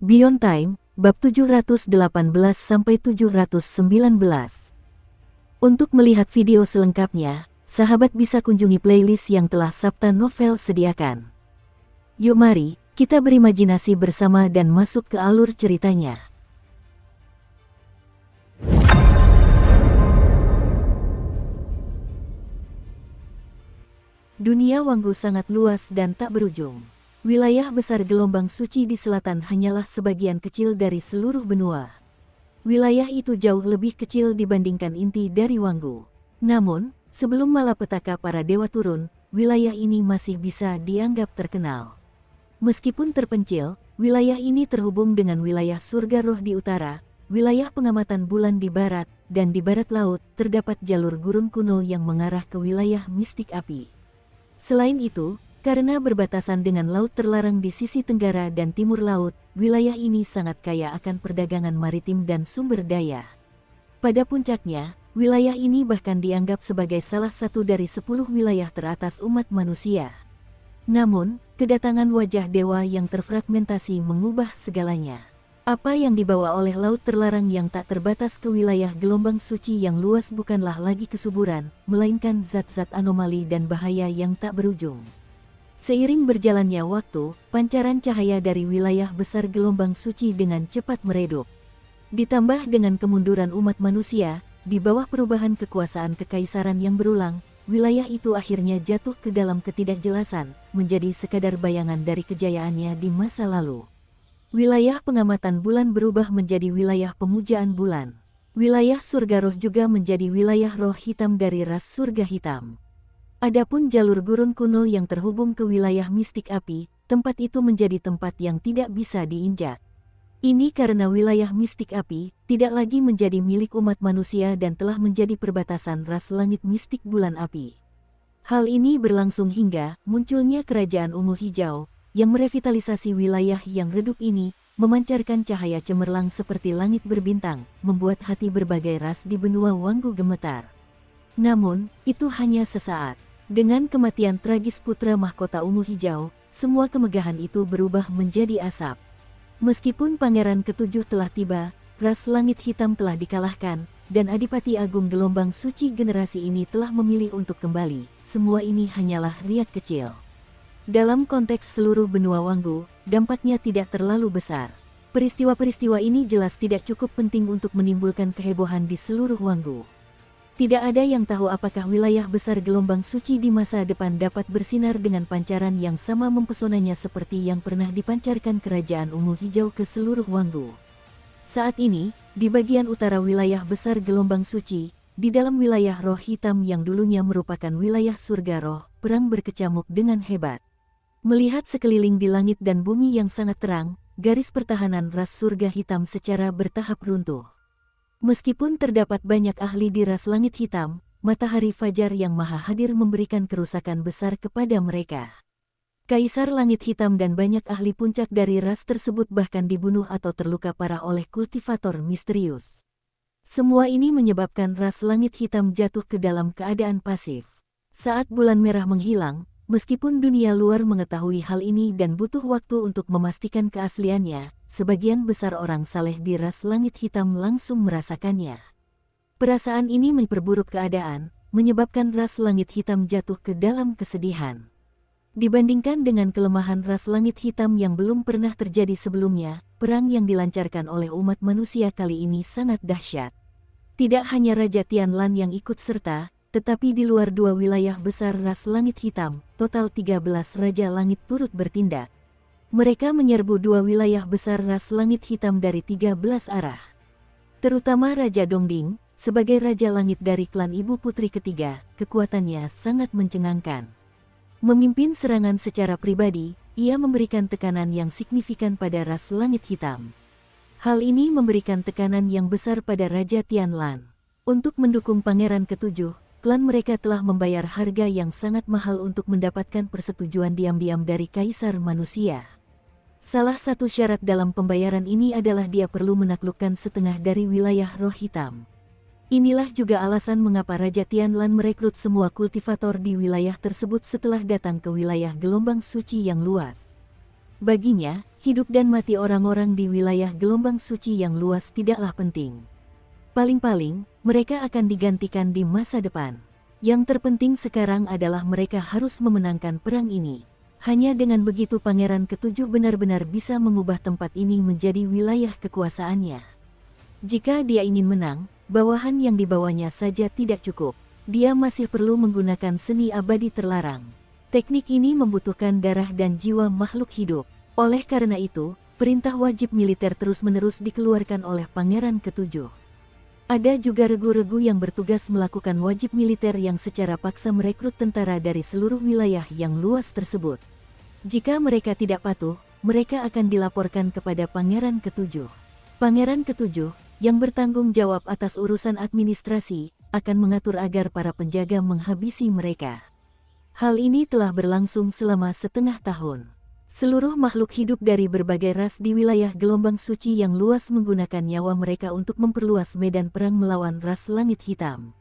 Beyond Time, bab 718-719. Untuk melihat video selengkapnya, sahabat bisa kunjungi playlist yang telah Sabta Novel sediakan. Yuk mari, kita berimajinasi bersama dan masuk ke alur ceritanya. Dunia Wanggu sangat luas dan tak berujung. Wilayah besar gelombang suci di selatan hanyalah sebagian kecil dari seluruh benua. Wilayah itu jauh lebih kecil dibandingkan inti dari Wanggu. Namun, sebelum malapetaka para dewa turun, wilayah ini masih bisa dianggap terkenal. Meskipun terpencil, wilayah ini terhubung dengan wilayah surga roh di utara, wilayah pengamatan bulan di barat, dan di barat laut terdapat jalur gurun kuno yang mengarah ke wilayah mistik api. Selain itu, karena berbatasan dengan laut terlarang di sisi tenggara dan timur laut, wilayah ini sangat kaya akan perdagangan maritim dan sumber daya. Pada puncaknya, wilayah ini bahkan dianggap sebagai salah satu dari 10 wilayah teratas umat manusia. Namun, kedatangan wajah dewa yang terfragmentasi mengubah segalanya. Apa yang dibawa oleh laut terlarang yang tak terbatas ke wilayah gelombang suci yang luas bukanlah lagi kesuburan, melainkan zat-zat anomali dan bahaya yang tak berujung. Seiring berjalannya waktu, pancaran cahaya dari wilayah besar gelombang suci dengan cepat meredup. Ditambah dengan kemunduran umat manusia, di bawah perubahan kekuasaan kekaisaran yang berulang, wilayah itu akhirnya jatuh ke dalam ketidakjelasan, menjadi sekadar bayangan dari kejayaannya di masa lalu. Wilayah pengamatan bulan berubah menjadi wilayah pemujaan bulan. Wilayah surga roh juga menjadi wilayah roh hitam dari ras surga hitam. Adapun jalur gurun kuno yang terhubung ke wilayah mistik api, tempat itu menjadi tempat yang tidak bisa diinjak. Ini karena wilayah mistik api tidak lagi menjadi milik umat manusia dan telah menjadi perbatasan ras langit mistik bulan api. Hal ini berlangsung hingga munculnya kerajaan ungu hijau, yang merevitalisasi wilayah yang redup ini, memancarkan cahaya cemerlang seperti langit berbintang, membuat hati berbagai ras di benua Wanggu gemetar. Namun, itu hanya sesaat. Dengan kematian tragis putra mahkota ungu hijau, semua kemegahan itu berubah menjadi asap. Meskipun pangeran ketujuh telah tiba, ras langit hitam telah dikalahkan, dan adipati agung gelombang suci generasi ini telah memilih untuk kembali. Semua ini hanyalah riak kecil. Dalam konteks seluruh benua Wanggu, dampaknya tidak terlalu besar. Peristiwa-peristiwa ini jelas tidak cukup penting untuk menimbulkan kehebohan di seluruh Wanggu. Tidak ada yang tahu apakah wilayah besar gelombang suci di masa depan dapat bersinar dengan pancaran yang sama mempesonanya seperti yang pernah dipancarkan kerajaan ungu hijau ke seluruh Wanggu. Saat ini, di bagian utara wilayah besar gelombang suci, di dalam wilayah roh hitam yang dulunya merupakan wilayah surga roh, perang berkecamuk dengan hebat. Melihat sekeliling di langit dan bumi yang sangat terang, garis pertahanan ras surga hitam secara bertahap runtuh. Meskipun terdapat banyak ahli di ras langit hitam, matahari fajar yang maha hadir memberikan kerusakan besar kepada mereka. Kaisar langit hitam dan banyak ahli puncak dari ras tersebut bahkan dibunuh atau terluka parah oleh kultivator misterius. Semua ini menyebabkan ras langit hitam jatuh ke dalam keadaan pasif. Saat bulan merah menghilang, meskipun dunia luar mengetahui hal ini dan butuh waktu untuk memastikan keasliannya, sebagian besar orang saleh di ras langit hitam langsung merasakannya. Perasaan ini memperburuk keadaan, menyebabkan ras langit hitam jatuh ke dalam kesedihan. Dibandingkan dengan kelemahan ras langit hitam yang belum pernah terjadi sebelumnya, perang yang dilancarkan oleh umat manusia kali ini sangat dahsyat. Tidak hanya Raja Tianlan yang ikut serta, tetapi di luar dua wilayah besar ras langit hitam, total 13 Raja Langit turut bertindak. Mereka menyerbu dua wilayah besar ras langit hitam dari 13 arah. Terutama Raja Dongding, sebagai Raja Langit dari klan Ibu Putri ketiga, kekuatannya sangat mencengangkan. Memimpin serangan secara pribadi, ia memberikan tekanan yang signifikan pada ras langit hitam. Hal ini memberikan tekanan yang besar pada Raja Tianlan. Untuk mendukung Pangeran Ketujuh, klan mereka telah membayar harga yang sangat mahal untuk mendapatkan persetujuan diam-diam dari Kaisar Manusia. Salah satu syarat dalam pembayaran ini adalah dia perlu menaklukkan setengah dari wilayah roh hitam. Inilah juga alasan mengapa Raja Tianlan merekrut semua kultivator di wilayah tersebut setelah datang ke wilayah gelombang suci yang luas. Baginya, hidup dan mati orang-orang di wilayah gelombang suci yang luas tidaklah penting. Paling-paling, mereka akan digantikan di masa depan. Yang terpenting sekarang adalah mereka harus memenangkan perang ini. Hanya dengan begitu Pangeran Ketujuh benar-benar bisa mengubah tempat ini menjadi wilayah kekuasaannya. Jika dia ingin menang, bawahan yang dibawanya saja tidak cukup. Dia masih perlu menggunakan seni abadi terlarang. Teknik ini membutuhkan darah dan jiwa makhluk hidup. Oleh karena itu, perintah wajib militer terus-menerus dikeluarkan oleh Pangeran Ketujuh. Ada juga regu-regu yang bertugas melakukan wajib militer yang secara paksa merekrut tentara dari seluruh wilayah yang luas tersebut. Jika mereka tidak patuh, mereka akan dilaporkan kepada Pangeran Ketujuh. Pangeran Ketujuh, yang bertanggung jawab atas urusan administrasi, akan mengatur agar para penjaga menghabisi mereka. Hal ini telah berlangsung selama setengah tahun. Seluruh makhluk hidup dari berbagai ras di wilayah gelombang suci yang luas menggunakan nyawa mereka untuk memperluas medan perang melawan ras langit hitam.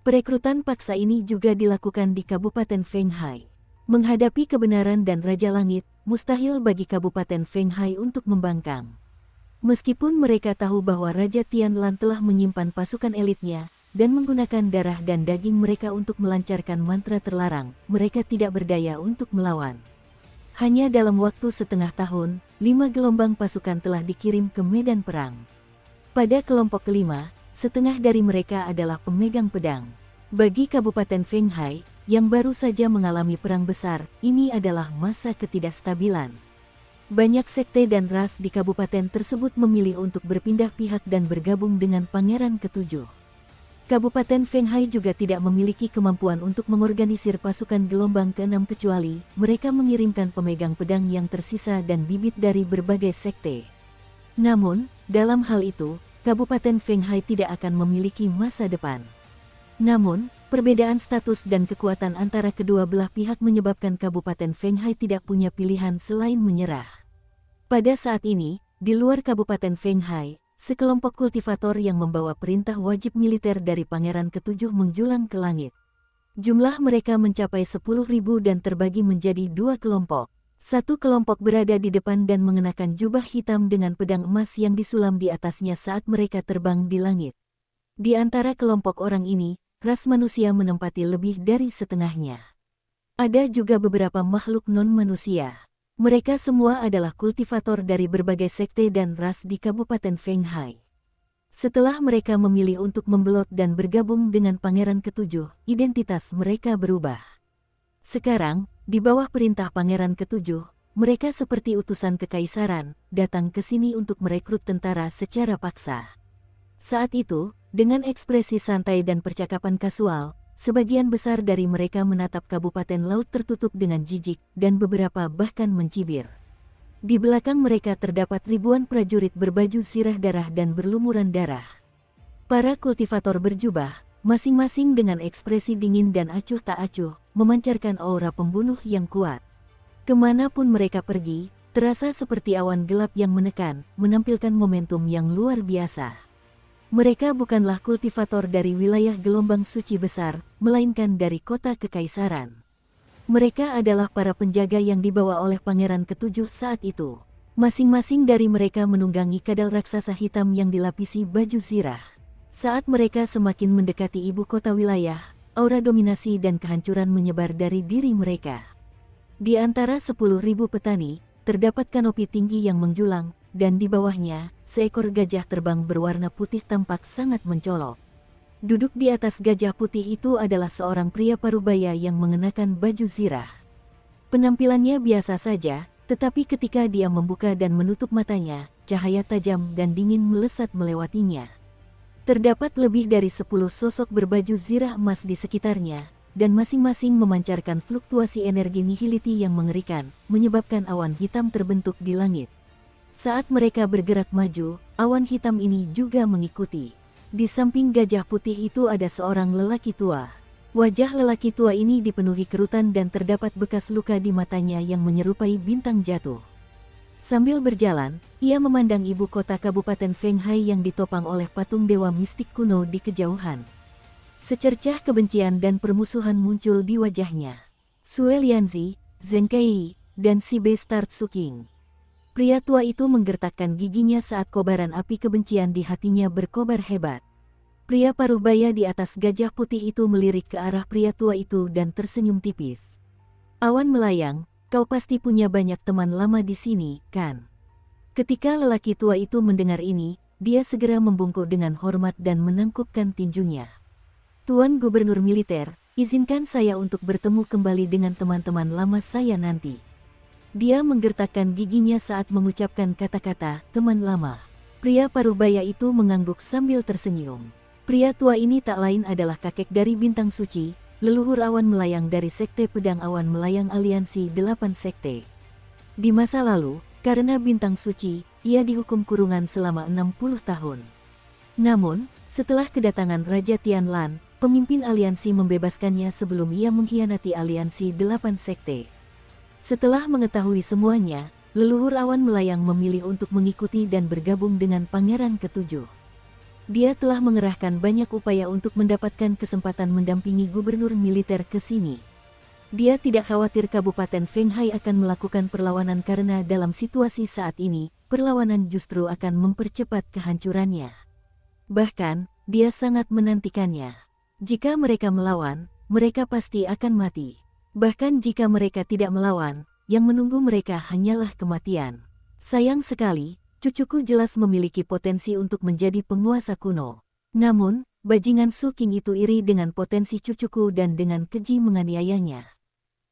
Perekrutan paksa ini juga dilakukan di Kabupaten Fenghai. Menghadapi kebenaran dan Raja Langit, mustahil bagi Kabupaten Fenghai untuk membangkang. Meskipun mereka tahu bahwa Raja Tianlan telah menyimpan pasukan elitnya, dan menggunakan darah dan daging mereka untuk melancarkan mantra terlarang, mereka tidak berdaya untuk melawan. Hanya dalam waktu setengah tahun, 5 gelombang pasukan telah dikirim ke medan perang. Pada kelompok kelima, setengah dari mereka adalah pemegang pedang. Bagi Kabupaten Fenghai, yang baru saja mengalami perang besar, ini adalah masa ketidakstabilan. Banyak sekte dan ras di kabupaten tersebut memilih untuk berpindah pihak dan bergabung dengan Pangeran Ketujuh. Kabupaten Fenghai juga tidak memiliki kemampuan untuk mengorganisir pasukan gelombang ke-6 kecuali mereka mengirimkan pemegang pedang yang tersisa dan bibit dari berbagai sekte. Namun, dalam hal itu, Kabupaten Fenghai tidak akan memiliki masa depan. Namun, perbedaan status dan kekuatan antara kedua belah pihak menyebabkan Kabupaten Fenghai tidak punya pilihan selain menyerah. Pada saat ini, di luar Kabupaten Fenghai, sekelompok kultivator yang membawa perintah wajib militer dari Pangeran Ketujuh menjulang ke langit. Jumlah mereka mencapai 10.000 dan terbagi menjadi 2 kelompok. Satu kelompok berada di depan dan mengenakan jubah hitam dengan pedang emas yang disulam di atasnya saat mereka terbang di langit. Di antara kelompok orang ini, ras manusia menempati lebih dari setengahnya. Ada juga beberapa makhluk non-manusia. Mereka semua adalah kultivator dari berbagai sekte dan ras di Kabupaten Fenghai. Setelah mereka memilih untuk membelot dan bergabung dengan Pangeran Ketujuh, identitas mereka berubah. Sekarang, di bawah perintah Pangeran Ketujuh, mereka seperti utusan kekaisaran, datang ke sini untuk merekrut tentara secara paksa. Saat itu, dengan ekspresi santai dan percakapan kasual, sebagian besar dari mereka menatap kabupaten laut tertutup dengan jijik, dan beberapa bahkan mencibir. Di belakang mereka terdapat ribuan prajurit berbaju sirah darah dan berlumuran darah. Para kultivator berjubah, masing-masing dengan ekspresi dingin dan acuh tak acuh, memancarkan aura pembunuh yang kuat. Kemanapun mereka pergi, terasa seperti awan gelap yang menekan, menampilkan momentum yang luar biasa. Mereka bukanlah kultivator dari wilayah gelombang suci besar, melainkan dari kota kekaisaran. Mereka adalah para penjaga yang dibawa oleh Pangeran Ketujuh saat itu. Masing-masing dari mereka menunggangi kadal raksasa hitam yang dilapisi baju zirah. Saat mereka semakin mendekati ibu kota wilayah, aura dominasi dan kehancuran menyebar dari diri mereka. Di antara 10.000 petani, terdapat kanopi tinggi yang menjulang, dan di bawahnya, seekor gajah terbang berwarna putih tampak sangat mencolok. Duduk di atas gajah putih itu adalah seorang pria parubaya yang mengenakan baju zirah. Penampilannya biasa saja, tetapi ketika dia membuka dan menutup matanya, cahaya tajam dan dingin melesat melewatinya. Terdapat lebih dari 10 sosok berbaju zirah emas di sekitarnya, dan masing-masing memancarkan fluktuasi energi nihiliti yang mengerikan, menyebabkan awan hitam terbentuk di langit. Saat mereka bergerak maju, awan hitam ini juga mengikuti. Di samping gajah putih itu ada seorang lelaki tua. Wajah lelaki tua ini dipenuhi kerutan dan terdapat bekas luka di matanya yang menyerupai bintang jatuh. Sambil berjalan, ia memandang ibu kota Kabupaten Fenghai yang ditopang oleh patung dewa mistik kuno di kejauhan. Secercah kebencian dan permusuhan muncul di wajahnya. Sue Lianzi, Zheng Kei, dan Sibe Start Suking. Pria tua itu menggertakkan giginya saat kobaran api kebencian di hatinya berkobar hebat. Pria paruh baya di atas gajah putih itu melirik ke arah pria tua itu dan tersenyum tipis. Awan melayang, kau pasti punya banyak teman lama di sini, kan? Ketika lelaki tua itu mendengar ini, dia segera membungkuk dengan hormat dan menangkupkan tinjunya. Tuan Gubernur Militer, izinkan saya untuk bertemu kembali dengan teman-teman lama saya nanti. Dia menggertakkan giginya saat mengucapkan kata-kata teman lama. Pria paruh baya itu mengangguk sambil tersenyum. Pria tua ini tak lain adalah kakek dari Bintang Suci, leluhur awan melayang dari Sekte Pedang Awan Melayang Aliansi 8 Sekte. Di masa lalu, karena Bintang Suci, ia dihukum kurungan selama 60 tahun. Namun, setelah kedatangan Raja Tianlan, pemimpin aliansi membebaskannya sebelum ia mengkhianati Aliansi 8 Sekte. Setelah mengetahui semuanya, leluhur awan melayang memilih untuk mengikuti dan bergabung dengan Pangeran Ketujuh. Dia telah mengerahkan banyak upaya untuk mendapatkan kesempatan mendampingi gubernur militer ke sini. Dia tidak khawatir Kabupaten Fenghai akan melakukan perlawanan karena dalam situasi saat ini, perlawanan justru akan mempercepat kehancurannya. Bahkan, dia sangat menantikannya. Jika mereka melawan, mereka pasti akan mati. Bahkan jika mereka tidak melawan, yang menunggu mereka hanyalah kematian. Sayang sekali, cucuku jelas memiliki potensi untuk menjadi penguasa kuno. Namun, bajingan Su King itu iri dengan potensi cucuku dan dengan keji menganiayanya.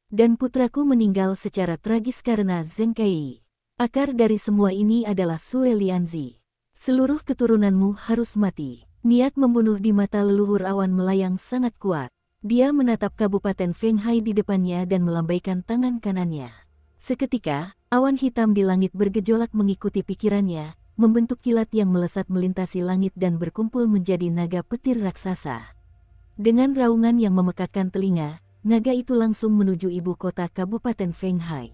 Dan putraku meninggal secara tragis karena Zheng Kei. Akar dari semua ini adalah Sue Lianzi. Seluruh keturunanmu harus mati. Niat membunuh di mata leluhur awan melayang sangat kuat. Dia menatap Kabupaten Fenghai di depannya dan melambaikan tangan kanannya. Seketika, awan hitam di langit bergejolak mengikuti pikirannya, membentuk kilat yang melesat melintasi langit dan berkumpul menjadi naga petir raksasa. Dengan raungan yang memekakkan telinga, naga itu langsung menuju ibu kota Kabupaten Fenghai.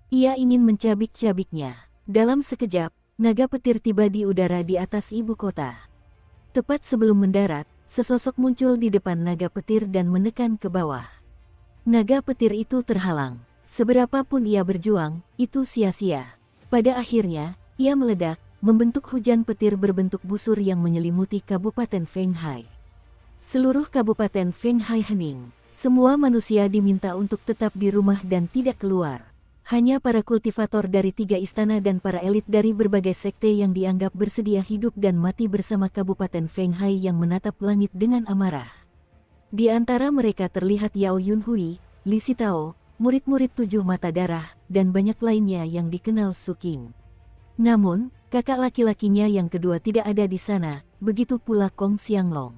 Ia ingin mencabik-cabiknya. Dalam sekejap, naga petir tiba di udara di atas ibu kota. Tepat sebelum mendarat, sesosok muncul di depan naga petir dan menekan ke bawah. Naga petir itu terhalang. Seberapapun ia berjuang, itu sia-sia. Pada akhirnya, ia meledak, membentuk hujan petir berbentuk busur yang menyelimuti Kabupaten Fenghai. Seluruh Kabupaten Fenghai hening. Semua manusia diminta untuk tetap di rumah dan tidak keluar. Hanya para kultivator dari 3 istana dan para elit dari berbagai sekte yang dianggap bersedia hidup dan mati bersama Kabupaten Fenghai yang menatap langit dengan amarah. Di antara mereka terlihat Yao Yunhui, Li Sitao, murid-murid 7 mata darah, dan banyak lainnya yang dikenal Su King. Namun, kakak laki-lakinya yang kedua tidak ada di sana, begitu pula Kong Xianglong.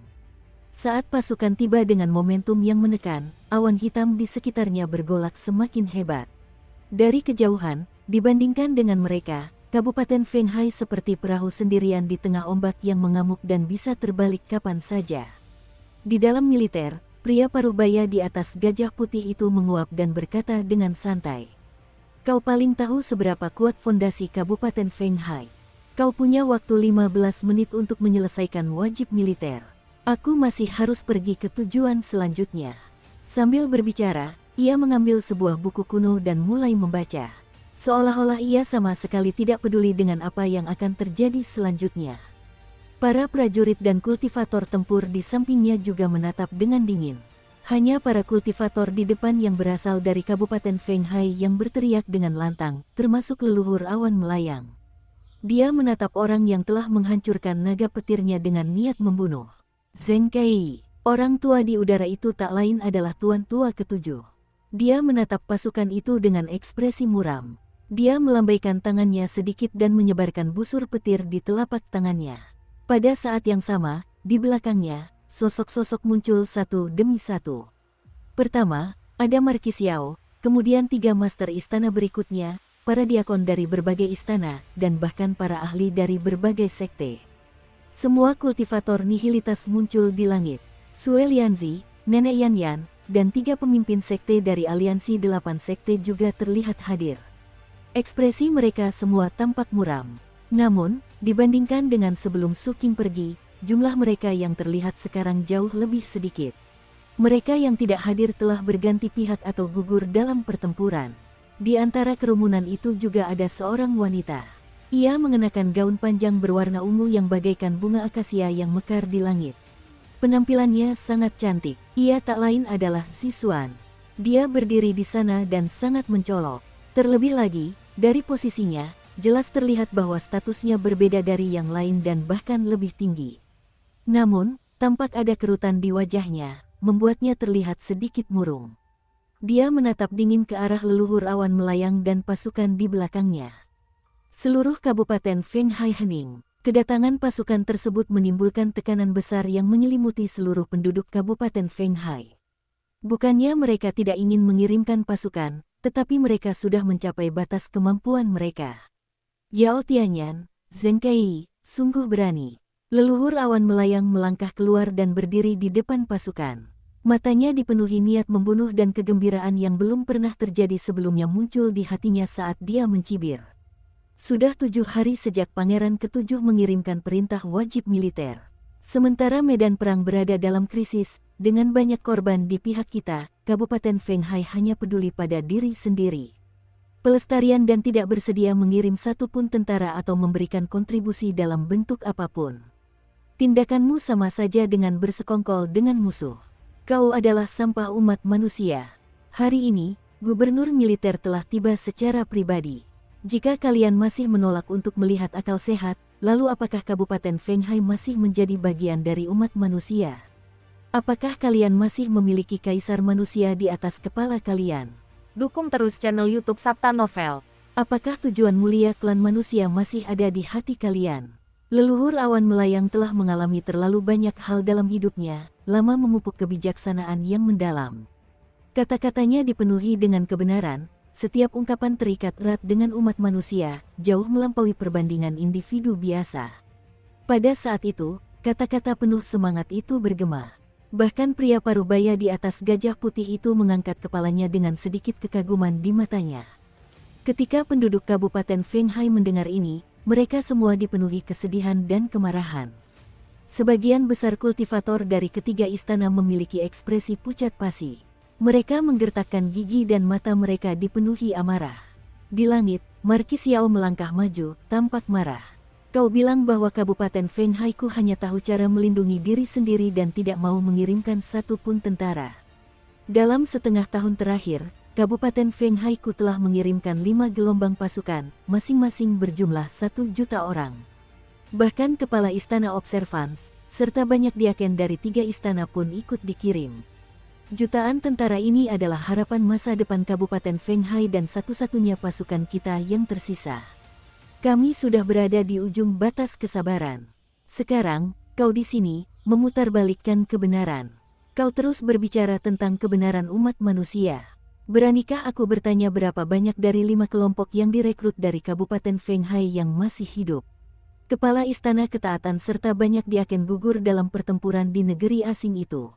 Saat pasukan tiba dengan momentum yang menekan, awan hitam di sekitarnya bergolak semakin hebat. Dari kejauhan, dibandingkan dengan mereka, Kabupaten Fenghai seperti perahu sendirian di tengah ombak yang mengamuk dan bisa terbalik kapan saja. Di dalam militer, pria paruh baya di atas gajah putih itu menguap dan berkata dengan santai. Kau paling tahu seberapa kuat fondasi Kabupaten Fenghai. Kau punya waktu 15 menit untuk menyelesaikan wajib militer. Aku masih harus pergi ke tujuan selanjutnya. Sambil berbicara, ia mengambil sebuah buku kuno dan mulai membaca. Seolah-olah ia sama sekali tidak peduli dengan apa yang akan terjadi selanjutnya. Para prajurit dan kultivator tempur di sampingnya juga menatap dengan dingin. Hanya para kultivator di depan yang berasal dari Kabupaten Fenghai yang berteriak dengan lantang, termasuk leluhur awan melayang. Dia menatap orang yang telah menghancurkan naga petirnya dengan niat membunuh. Zheng Kei, orang tua di udara itu tak lain adalah Tuan Tua Ketujuh. Dia menatap pasukan itu dengan ekspresi muram. Dia melambaikan tangannya sedikit dan menyebarkan busur petir di telapak tangannya. Pada saat yang sama, di belakangnya, sosok-sosok muncul satu demi satu. Pertama, ada Markis Yao, kemudian 3 master istana berikutnya, para diakon dari berbagai istana, dan bahkan para ahli dari berbagai sekte. Semua kultivator nihilitas muncul di langit. Sue Lianzi, Nenek Yan Yan, dan 3 pemimpin sekte dari aliansi 8 sekte juga terlihat hadir. Ekspresi mereka semua tampak muram. Namun, dibandingkan dengan sebelum Su King pergi, jumlah mereka yang terlihat sekarang jauh lebih sedikit. Mereka yang tidak hadir telah berganti pihak atau gugur dalam pertempuran. Di antara kerumunan itu juga ada seorang wanita. Ia mengenakan gaun panjang berwarna ungu yang bagaikan bunga akasia yang mekar di langit. Penampilannya sangat cantik. Ia tak lain adalah Sisuan. Dia berdiri di sana dan sangat mencolok. Terlebih lagi, dari posisinya, jelas terlihat bahwa statusnya berbeda dari yang lain dan bahkan lebih tinggi. Namun, tampak ada kerutan di wajahnya, membuatnya terlihat sedikit murung. Dia menatap dingin ke arah leluhur awan melayang dan pasukan di belakangnya. Seluruh Kabupaten Fenghai hening. Kedatangan pasukan tersebut menimbulkan tekanan besar yang menyelimuti seluruh penduduk Kabupaten Fenghai. Bukannya mereka tidak ingin mengirimkan pasukan, tetapi mereka sudah mencapai batas kemampuan mereka. Yao Tianyan, Zheng Kei, sungguh berani. Leluhur awan melayang melangkah keluar dan berdiri di depan pasukan. Matanya dipenuhi niat membunuh dan kegembiraan yang belum pernah terjadi sebelumnya muncul di hatinya saat dia mencibir. Sudah 7 hari sejak Pangeran ke-7 mengirimkan perintah wajib militer. Sementara medan perang berada dalam krisis, dengan banyak korban di pihak kita, Kabupaten Fenghai hanya peduli pada diri sendiri. Pelestarian dan tidak bersedia mengirim satupun tentara atau memberikan kontribusi dalam bentuk apapun. Tindakanmu sama saja dengan bersekongkol dengan musuh. Kau adalah sampah umat manusia. Hari ini, gubernur militer telah tiba secara pribadi. Jika kalian masih menolak untuk melihat akal sehat, lalu apakah Kabupaten Fenghai masih menjadi bagian dari umat manusia? Apakah kalian masih memiliki kaisar manusia di atas kepala kalian? Dukung terus channel YouTube Sabta Novel. Apakah tujuan mulia klan manusia masih ada di hati kalian? Leluhur awan melayang telah mengalami terlalu banyak hal dalam hidupnya, lama memupuk kebijaksanaan yang mendalam. Kata-katanya dipenuhi dengan kebenaran. Setiap ungkapan terikat erat dengan umat manusia, jauh melampaui perbandingan individu biasa. Pada saat itu, kata-kata penuh semangat itu bergema. Bahkan pria parubaya di atas gajah putih itu mengangkat kepalanya dengan sedikit kekaguman di matanya. Ketika penduduk Kabupaten Fenghai mendengar ini, mereka semua dipenuhi kesedihan dan kemarahan. Sebagian besar kultivator dari ketiga istana memiliki ekspresi pucat pasi. Mereka menggertakkan gigi dan mata mereka dipenuhi amarah. Di langit, Markis Yao melangkah maju, tampak marah. Kau bilang bahwa Kabupaten Fenghai ku hanya tahu cara melindungi diri sendiri dan tidak mau mengirimkan satupun tentara. Dalam setengah tahun terakhir, Kabupaten Fenghai ku telah mengirimkan 5 gelombang pasukan, masing-masing berjumlah 1 juta orang. Bahkan kepala istana Observans, serta banyak diaken dari 3 istana pun ikut dikirim. Jutaan tentara ini adalah harapan masa depan Kabupaten Fenghai dan satu-satunya pasukan kita yang tersisa. Kami sudah berada di ujung batas kesabaran. Sekarang, kau di sini, memutarbalikkan kebenaran. Kau terus berbicara tentang kebenaran umat manusia. Beranikah aku bertanya berapa banyak dari 5 kelompok yang direkrut dari Kabupaten Fenghai yang masih hidup? Kepala istana ketaatan serta banyak diaken gugur dalam pertempuran di negeri asing itu.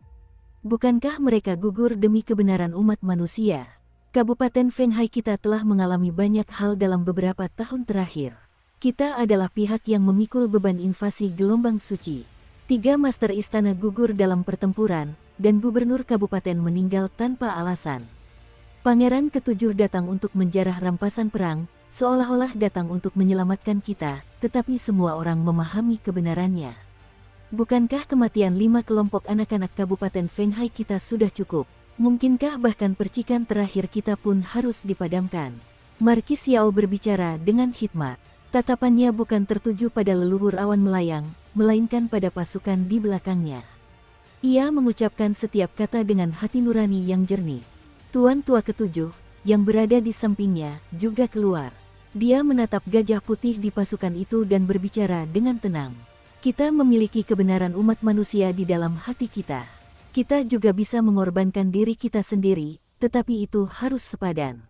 Bukankah mereka gugur demi kebenaran umat manusia? Kabupaten Fenghai kita telah mengalami banyak hal dalam beberapa tahun terakhir. Kita adalah pihak yang memikul beban invasi gelombang suci. 3 master istana gugur dalam pertempuran, dan gubernur kabupaten meninggal tanpa alasan. Pangeran ke-7 datang untuk menjarah rampasan perang, seolah-olah datang untuk menyelamatkan kita, tetapi semua orang memahami kebenarannya. Bukankah kematian 5 kelompok anak-anak Kabupaten Fenghai kita sudah cukup? Mungkinkah bahkan percikan terakhir kita pun harus dipadamkan? Markis Yao berbicara dengan hikmat. Tatapannya bukan tertuju pada leluhur awan melayang, melainkan pada pasukan di belakangnya. Ia mengucapkan setiap kata dengan hati nurani yang jernih. Tuan tua ke-7, yang berada di sampingnya, juga keluar. Dia menatap gajah putih di pasukan itu dan berbicara dengan tenang. Kita memiliki kebenaran umat manusia di dalam hati kita. Kita juga bisa mengorbankan diri kita sendiri, tetapi itu harus sepadan.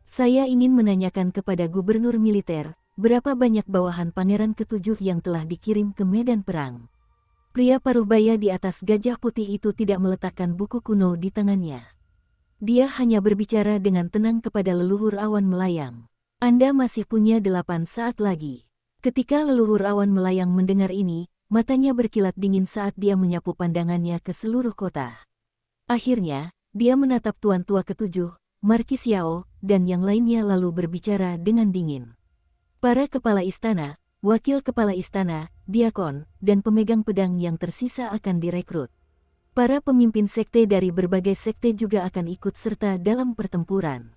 Saya ingin menanyakan kepada gubernur militer, berapa banyak bawahan Pangeran ke-7 yang telah dikirim ke medan perang? Pria parubaya di atas gajah putih itu tidak meletakkan buku kuno di tangannya. Dia hanya berbicara dengan tenang kepada leluhur awan melayang. Anda masih punya 8 saat lagi. Ketika leluhur awan melayang mendengar ini, matanya berkilat dingin saat dia menyapu pandangannya ke seluruh kota. Akhirnya, dia menatap tuan tua ke-7, Markis Yao, dan yang lainnya lalu berbicara dengan dingin. Para kepala istana, wakil kepala istana, diakon, dan pemegang pedang yang tersisa akan direkrut. Para pemimpin sekte dari berbagai sekte juga akan ikut serta dalam pertempuran.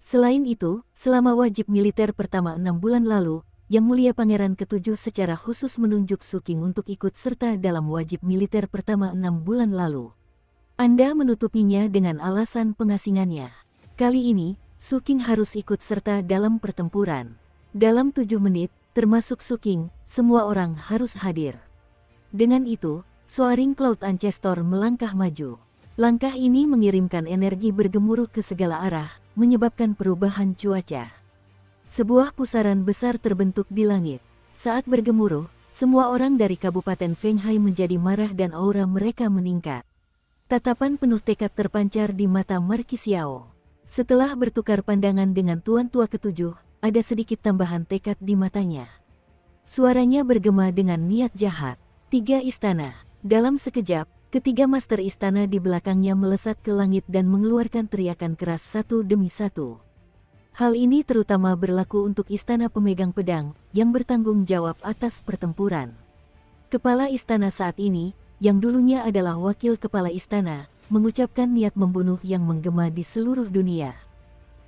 Selain itu, selama wajib militer pertama 6 bulan lalu, Yang Mulia Pangeran Ketujuh secara khusus menunjuk Suking untuk ikut serta dalam wajib militer pertama 6 bulan lalu. Anda menutupinya dengan alasan pengasingannya. Kali ini, Suking harus ikut serta dalam pertempuran. Dalam 7 menit, termasuk Suking, semua orang harus hadir. Dengan itu, Soaring Cloud Ancestor melangkah maju. Langkah ini mengirimkan energi bergemuruh ke segala arah, menyebabkan perubahan cuaca. Sebuah pusaran besar terbentuk di langit. Saat bergemuruh, semua orang dari Kabupaten Fenghai menjadi marah dan aura mereka meningkat. Tatapan penuh tekad terpancar di mata Markis Yao. Setelah bertukar pandangan dengan Tuan Tua Ketujuh, ada sedikit tambahan tekad di matanya. Suaranya bergema dengan niat jahat. 3 istana. Dalam sekejap, ketiga master istana di belakangnya melesat ke langit dan mengeluarkan teriakan keras satu demi satu. Hal ini terutama berlaku untuk istana pemegang pedang, yang bertanggung jawab atas pertempuran. Kepala istana saat ini, yang dulunya adalah wakil kepala istana, mengucapkan niat membunuh yang menggema di seluruh dunia.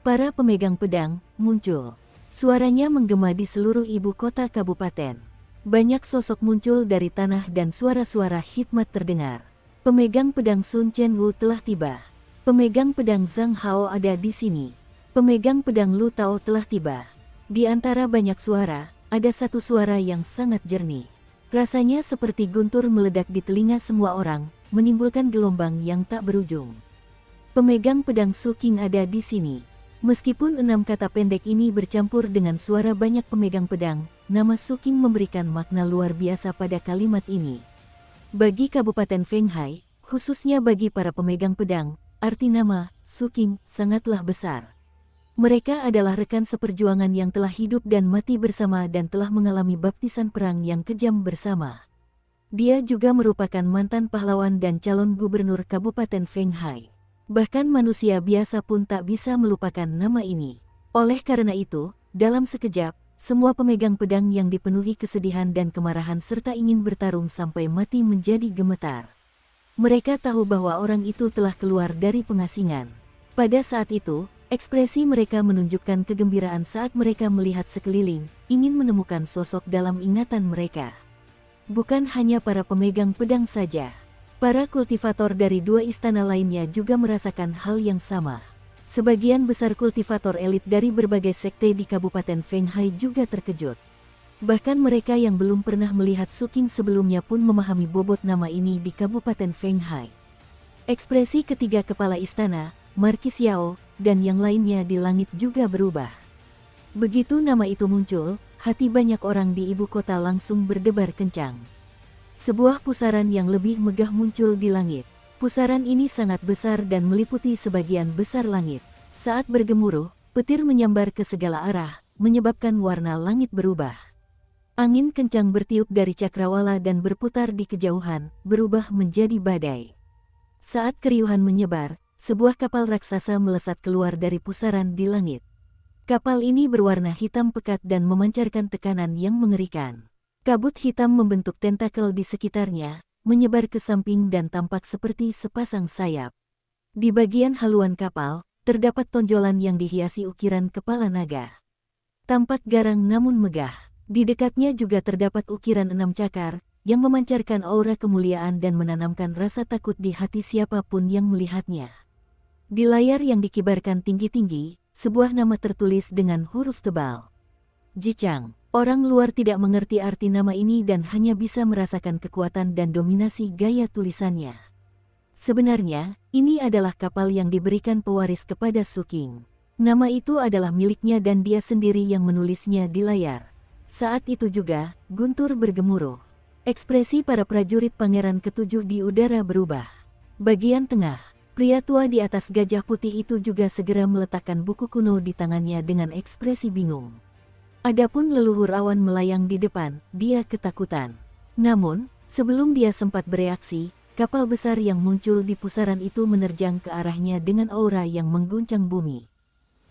Para pemegang pedang muncul. Suaranya menggema di seluruh ibu kota kabupaten. Banyak sosok muncul dari tanah dan suara-suara hikmat terdengar. Pemegang pedang Sun Chenwu telah tiba. Pemegang pedang Zhang Hao ada di sini. Pemegang pedang Lu Tao telah tiba. Di antara banyak suara, ada satu suara yang sangat jernih. Rasanya seperti guntur meledak di telinga semua orang, menimbulkan gelombang yang tak berujung. Pemegang pedang Suking ada di sini. Meskipun 6 kata pendek ini bercampur dengan suara banyak pemegang pedang, nama Suking memberikan makna luar biasa pada kalimat ini. Bagi Kabupaten Fenghai, khususnya bagi para pemegang pedang, arti nama Suking sangatlah besar. Mereka adalah rekan seperjuangan yang telah hidup dan mati bersama dan telah mengalami baptisan perang yang kejam bersama. Dia juga merupakan mantan pahlawan dan calon gubernur Kabupaten Fenghai. Bahkan manusia biasa pun tak bisa melupakan nama ini. Oleh karena itu, dalam sekejap, semua pemegang pedang yang dipenuhi kesedihan dan kemarahan serta ingin bertarung sampai mati menjadi gemetar. Mereka tahu bahwa orang itu telah keluar dari pengasingan. Pada saat itu, ekspresi mereka menunjukkan kegembiraan saat mereka melihat sekeliling, ingin menemukan sosok dalam ingatan mereka. Bukan hanya para pemegang pedang saja. Para kultivator dari 2 istana lainnya juga merasakan hal yang sama. Sebagian besar kultivator elit dari berbagai sekte di Kabupaten Fenghai juga terkejut. Bahkan mereka yang belum pernah melihat Suking sebelumnya pun memahami bobot nama ini di Kabupaten Fenghai. Ekspresi ketiga kepala istana, Markis Yao, dan yang lainnya di langit juga berubah. Begitu nama itu muncul, hati banyak orang di ibu kota langsung berdebar kencang. Sebuah pusaran yang lebih megah muncul di langit. Pusaran ini sangat besar dan meliputi sebagian besar langit. Saat bergemuruh, petir menyambar ke segala arah, menyebabkan warna langit berubah. Angin kencang bertiup dari cakrawala dan berputar di kejauhan, berubah menjadi badai. Saat keriuhan menyebar, sebuah kapal raksasa melesat keluar dari pusaran di langit. Kapal ini berwarna hitam pekat dan memancarkan tekanan yang mengerikan. Kabut hitam membentuk tentakel di sekitarnya, menyebar ke samping dan tampak seperti sepasang sayap. Di bagian haluan kapal, terdapat tonjolan yang dihiasi ukiran kepala naga. Tampak garang namun megah. Di dekatnya juga terdapat ukiran 6 cakar, yang memancarkan aura kemuliaan dan menanamkan rasa takut di hati siapapun yang melihatnya. Di layar yang dikibarkan tinggi-tinggi, sebuah nama tertulis dengan huruf tebal. Jichang. Orang luar tidak mengerti arti nama ini dan hanya bisa merasakan kekuatan dan dominasi gaya tulisannya. Sebenarnya, ini adalah kapal yang diberikan pewaris kepada Suking. Nama itu adalah miliknya dan dia sendiri yang menulisnya di layar. Saat itu juga, guntur bergemuruh. Ekspresi para prajurit Pangeran Ketujuh di udara berubah. Bagian tengah. Pria tua di atas gajah putih itu juga segera meletakkan buku kuno di tangannya dengan ekspresi bingung. Adapun leluhur awan melayang di depan, dia ketakutan. Namun, sebelum dia sempat bereaksi, kapal besar yang muncul di pusaran itu menerjang ke arahnya dengan aura yang mengguncang bumi.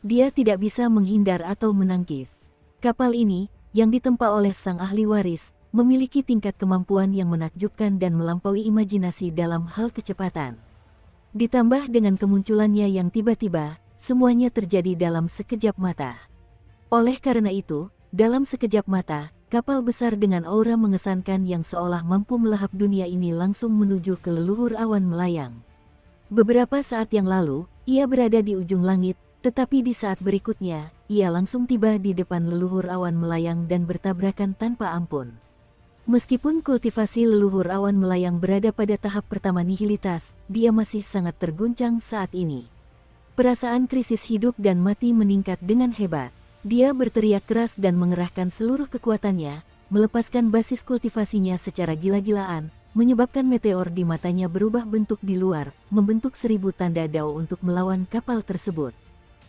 Dia tidak bisa menghindar atau menangkis. Kapal ini, yang ditempa oleh sang ahli waris, memiliki tingkat kemampuan yang menakjubkan dan melampaui imajinasi dalam hal kecepatan. Ditambah dengan kemunculannya yang tiba-tiba, semuanya terjadi dalam sekejap mata. Oleh karena itu, dalam sekejap mata, kapal besar dengan aura mengesankan yang seolah mampu melahap dunia ini langsung menuju ke leluhur awan melayang. Beberapa saat yang lalu, ia berada di ujung langit, tetapi di saat berikutnya, ia langsung tiba di depan leluhur awan melayang dan bertabrakan tanpa ampun. Meskipun kultivasi leluhur awan melayang berada pada tahap pertama nihilitas, dia masih sangat terguncang saat ini. Perasaan krisis hidup dan mati meningkat dengan hebat. Dia berteriak keras dan mengerahkan seluruh kekuatannya, melepaskan basis kultivasinya secara gila-gilaan, menyebabkan meteor di matanya berubah bentuk di luar, membentuk 1000 tanda dao untuk melawan kapal tersebut.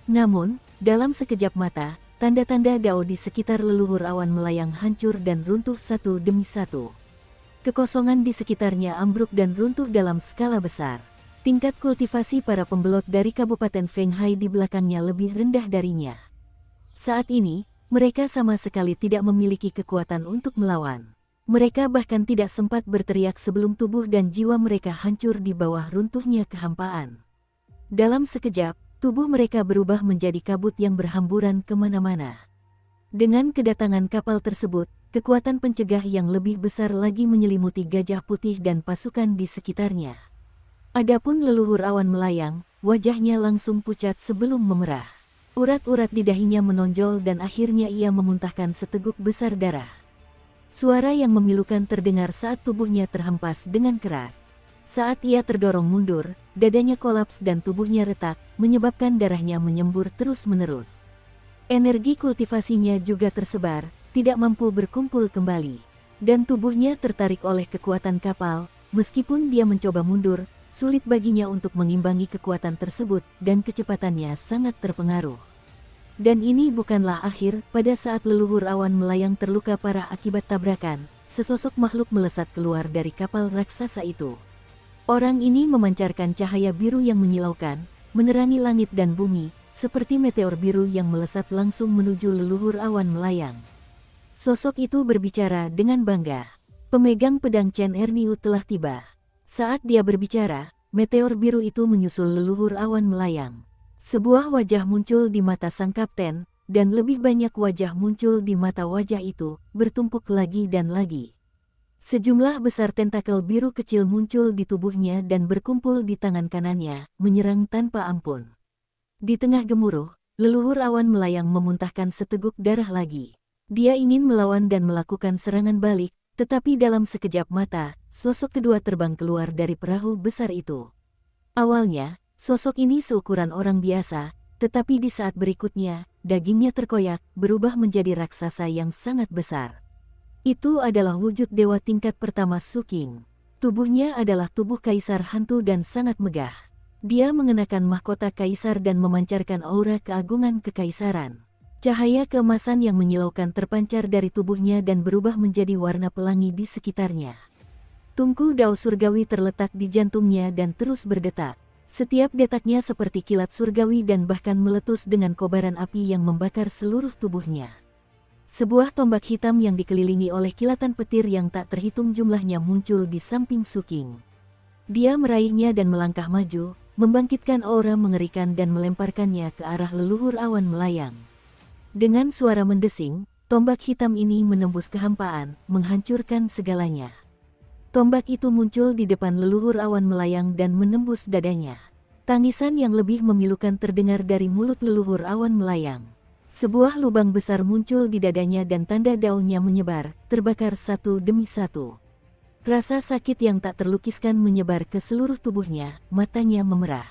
Namun, dalam sekejap mata, tanda-tanda dao di sekitar leluhur awan melayang hancur dan runtuh satu demi satu. Kekosongan di sekitarnya ambruk dan runtuh dalam skala besar. Tingkat kultivasi para pembelot dari Kabupaten Fenghai di belakangnya lebih rendah darinya. Saat ini, mereka sama sekali tidak memiliki kekuatan untuk melawan. Mereka bahkan tidak sempat berteriak sebelum tubuh dan jiwa mereka hancur di bawah runtuhnya kehampaan. Dalam sekejap, tubuh mereka berubah menjadi kabut yang berhamburan kemana-mana. Dengan kedatangan kapal tersebut, kekuatan pencegah yang lebih besar lagi menyelimuti Gajah Putih dan pasukan di sekitarnya. Adapun leluhur awan melayang, wajahnya langsung pucat sebelum memerah. Urat-urat di dahinya menonjol dan akhirnya ia memuntahkan seteguk besar darah. Suara yang memilukan terdengar saat tubuhnya terhempas dengan keras. Saat ia terdorong mundur, dadanya kolaps dan tubuhnya retak, menyebabkan darahnya menyembur terus-menerus. Energi kultivasinya juga tersebar, tidak mampu berkumpul kembali. Dan tubuhnya tertarik oleh kekuatan kapal, meskipun dia mencoba mundur, sulit baginya untuk mengimbangi kekuatan tersebut dan kecepatannya sangat terpengaruh. Dan ini bukanlah akhir. Pada saat leluhur awan melayang terluka parah akibat tabrakan, sesosok makhluk melesat keluar dari kapal raksasa itu. Orang ini memancarkan cahaya biru yang menyilaukan, menerangi langit dan bumi, seperti meteor biru yang melesat langsung menuju leluhur awan melayang. Sosok itu berbicara dengan bangga. Pemegang pedang Chen Erniu telah tiba. Saat dia berbicara, meteor biru itu menyusul leluhur awan melayang. Sebuah wajah muncul di mata sang kapten, dan lebih banyak wajah muncul di mata wajah itu, bertumpuk lagi dan lagi. Sejumlah besar tentakel biru kecil muncul di tubuhnya dan berkumpul di tangan kanannya, menyerang tanpa ampun. Di tengah gemuruh, leluhur awan melayang memuntahkan seteguk darah lagi. Dia ingin melawan dan melakukan serangan balik, tetapi dalam sekejap mata, sosok kedua terbang keluar dari perahu besar itu. Awalnya, sosok ini seukuran orang biasa, tetapi di saat berikutnya, dagingnya terkoyak, berubah menjadi raksasa yang sangat besar. Itu adalah wujud dewa tingkat pertama Suking. Tubuhnya adalah tubuh kaisar hantu dan sangat megah. Dia mengenakan mahkota kaisar dan memancarkan aura keagungan kekaisaran. Cahaya keemasan yang menyilaukan terpancar dari tubuhnya dan berubah menjadi warna pelangi di sekitarnya. Tungku dao surgawi terletak di jantungnya dan terus berdetak. Setiap detaknya seperti kilat surgawi dan bahkan meletus dengan kobaran api yang membakar seluruh tubuhnya. Sebuah tombak hitam yang dikelilingi oleh kilatan petir yang tak terhitung jumlahnya muncul di samping Suking. Dia meraihnya dan melangkah maju, membangkitkan aura mengerikan dan melemparkannya ke arah leluhur awan melayang. Dengan suara mendesing, tombak hitam ini menembus kehampaan, menghancurkan segalanya. Tombak itu muncul di depan leluhur awan melayang dan menembus dadanya. Tangisan yang lebih memilukan terdengar dari mulut leluhur awan melayang. Sebuah lubang besar muncul di dadanya dan tanda daunnya menyebar, terbakar satu demi satu. Rasa sakit yang tak terlukiskan menyebar ke seluruh tubuhnya, matanya memerah.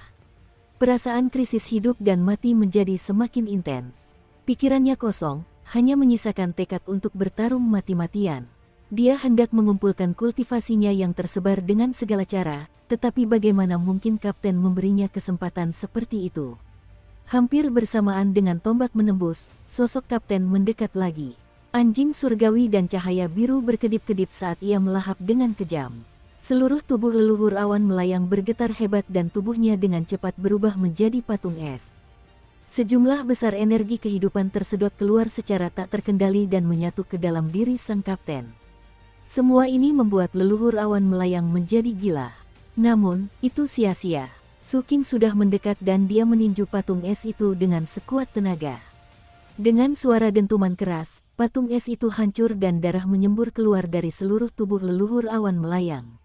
Perasaan krisis hidup dan mati menjadi semakin intens. Pikirannya kosong, hanya menyisakan tekad untuk bertarung mati-matian. Dia hendak mengumpulkan kultivasinya yang tersebar dengan segala cara, tetapi bagaimana mungkin kapten memberinya kesempatan seperti itu? Hampir bersamaan dengan tombak menembus, sosok kapten mendekat lagi. Anjing surgawi dan cahaya biru berkedip-kedip saat ia melahap dengan kejam. Seluruh tubuh leluhur awan melayang bergetar hebat dan tubuhnya dengan cepat berubah menjadi patung es. Sejumlah besar energi kehidupan tersedot keluar secara tak terkendali dan menyatu ke dalam diri sang kapten. Semua ini membuat leluhur awan melayang menjadi gila. Namun, itu sia-sia. Su King sudah mendekat dan dia meninju patung es itu dengan sekuat tenaga. Dengan suara dentuman keras, patung es itu hancur dan darah menyembur keluar dari seluruh tubuh leluhur awan melayang.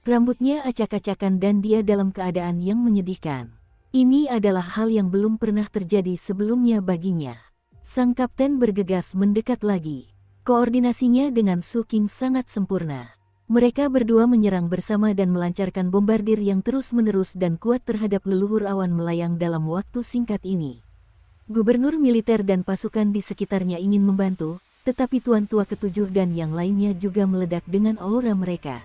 Rambutnya acak-acakan dan dia dalam keadaan yang menyedihkan. Ini adalah hal yang belum pernah terjadi sebelumnya baginya. Sang kapten bergegas mendekat lagi. Koordinasinya dengan Su King sangat sempurna. Mereka berdua menyerang bersama dan melancarkan bombardir yang terus-menerus dan kuat terhadap leluhur awan melayang dalam waktu singkat ini. Gubernur militer dan pasukan di sekitarnya ingin membantu, tetapi Tuan Tua Ketujuh dan yang lainnya juga meledak dengan aura mereka.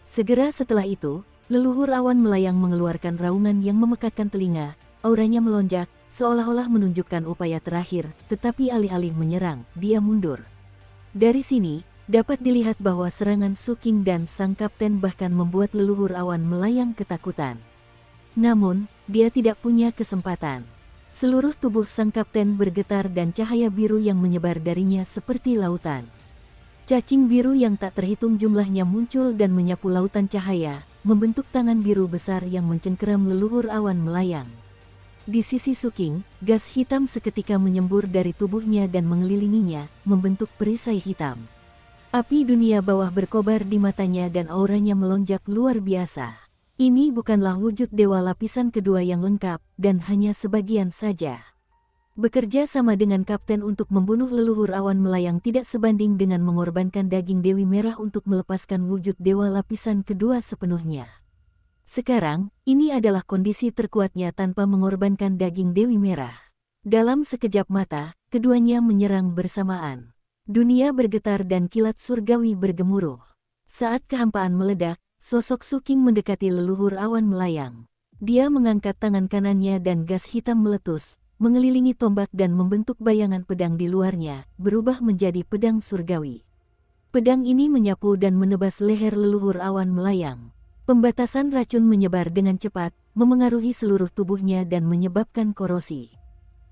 Segera setelah itu, leluhur awan melayang mengeluarkan raungan yang memekakkan telinga, auranya melonjak, seolah-olah menunjukkan upaya terakhir, tetapi alih-alih menyerang, dia mundur. Dari sini, dapat dilihat bahwa serangan Su King dan sang kapten bahkan membuat leluhur awan melayang ketakutan. Namun, dia tidak punya kesempatan. Seluruh tubuh sang kapten bergetar dan cahaya biru yang menyebar darinya seperti lautan. Cacing biru yang tak terhitung jumlahnya muncul dan menyapu lautan cahaya, membentuk tangan biru besar yang mencengkeram leluhur awan melayang. Di sisi Su King, gas hitam seketika menyembur dari tubuhnya dan mengelilinginya, membentuk perisai hitam. Api dunia bawah berkobar di matanya dan auranya melonjak luar biasa. Ini bukanlah wujud dewa lapisan kedua yang lengkap, dan hanya sebagian saja. Bekerja sama dengan kapten untuk membunuh leluhur awan melayang tidak sebanding dengan mengorbankan daging Dewi Merah untuk melepaskan wujud dewa lapisan kedua sepenuhnya. Sekarang, ini adalah kondisi terkuatnya tanpa mengorbankan daging Dewi Merah. Dalam sekejap mata, keduanya menyerang bersamaan. Dunia bergetar dan kilat surgawi bergemuruh. Saat kehampaan meledak, sosok Su King mendekati leluhur awan melayang. Dia mengangkat tangan kanannya dan gas hitam meletus, mengelilingi tombak dan membentuk bayangan pedang di luarnya, berubah menjadi pedang surgawi. Pedang ini menyapu dan menebas leher leluhur awan melayang. Pembatasan racun menyebar dengan cepat, memengaruhi seluruh tubuhnya dan menyebabkan korosi.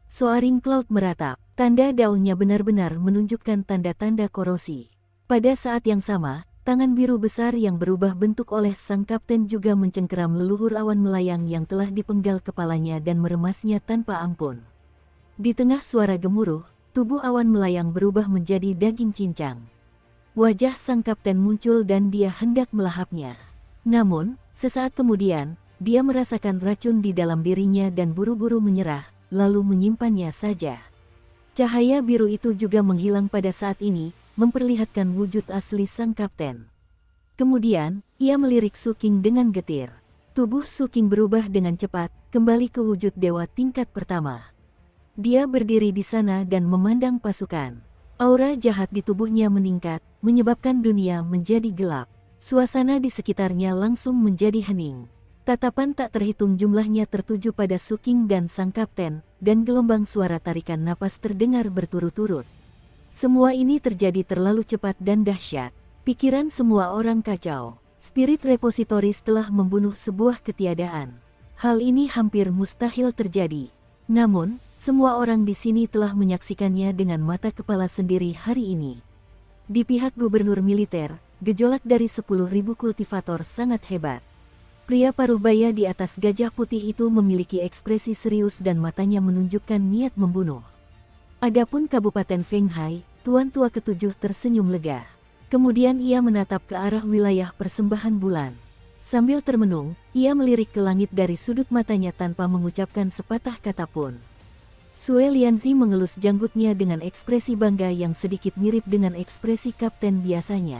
Soaring Cloud meratap, tanda daunnya benar-benar menunjukkan tanda-tanda korosi. Pada saat yang sama, tangan biru besar yang berubah bentuk oleh sang kapten juga mencengkeram leluhur awan melayang yang telah dipenggal kepalanya dan meremasnya tanpa ampun. Di tengah suara gemuruh, tubuh awan melayang berubah menjadi daging cincang. Wajah sang kapten muncul dan dia hendak melahapnya. Namun, sesaat kemudian, dia merasakan racun di dalam dirinya dan buru-buru menyerah, lalu menyimpannya saja. Cahaya biru itu juga menghilang pada saat ini, memperlihatkan wujud asli sang kapten. Kemudian, ia melirik Su King dengan getir. Tubuh Su King berubah dengan cepat, kembali ke wujud dewa tingkat pertama. Dia berdiri di sana dan memandang pasukan. Aura jahat di tubuhnya meningkat, menyebabkan dunia menjadi gelap. Suasana di sekitarnya langsung menjadi hening. Tatapan tak terhitung jumlahnya tertuju pada Su King dan sang kapten, dan gelombang suara tarikan napas terdengar berturut-turut. Semua ini terjadi terlalu cepat dan dahsyat. Pikiran semua orang kacau. Spirit Repositories telah membunuh sebuah ketiadaan. Hal ini hampir mustahil terjadi. Namun, semua orang di sini telah menyaksikannya dengan mata kepala sendiri hari ini. Di pihak gubernur militer, gejolak dari 10.000 kultivator sangat hebat. Pria paruh baya di atas gajah putih itu memiliki ekspresi serius dan matanya menunjukkan niat membunuh. Adapun Kabupaten Fenghai, Tuan Tua Ketujuh tersenyum lega. Kemudian ia menatap ke arah wilayah persembahan bulan. Sambil termenung, ia melirik ke langit dari sudut matanya tanpa mengucapkan sepatah kata pun. Sue Lianzi mengelus janggutnya dengan ekspresi bangga yang sedikit mirip dengan ekspresi kapten biasanya.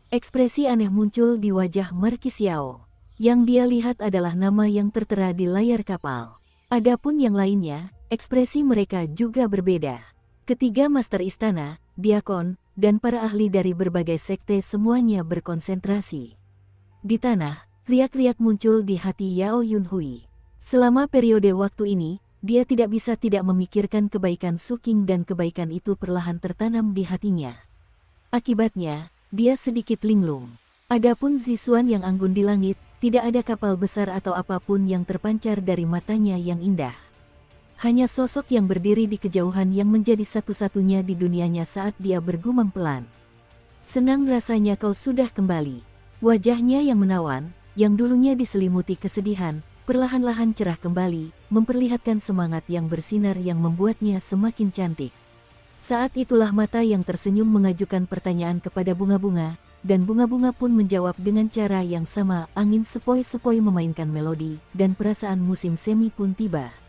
Ekspresi aneh muncul di wajah Marquis Xiao. Yang dia lihat adalah nama yang tertera di layar kapal. Adapun yang lainnya, ekspresi mereka juga berbeda. Ketiga master istana, diakon, dan para ahli dari berbagai sekte semuanya berkonsentrasi. Di tanah, riak-riak muncul di hati Yao Yunhui. Selama periode waktu ini, dia tidak bisa tidak memikirkan kebaikan Su King dan kebaikan itu perlahan tertanam di hatinya. Akibatnya, dia sedikit linglung. Adapun Zisuan yang anggun di langit, tidak ada kapal besar atau apapun yang terpancar dari matanya yang indah. Hanya sosok yang berdiri di kejauhan yang menjadi satu-satunya di dunianya saat dia bergumam pelan. Senang rasanya kau sudah kembali. Wajahnya yang menawan, yang dulunya diselimuti kesedihan, perlahan-lahan cerah kembali, memperlihatkan semangat yang bersinar yang membuatnya semakin cantik. Saat itulah mata yang tersenyum mengajukan pertanyaan kepada bunga-bunga, dan bunga-bunga pun menjawab dengan cara yang sama. Angin sepoi-sepoi memainkan melodi, dan perasaan musim semi pun tiba.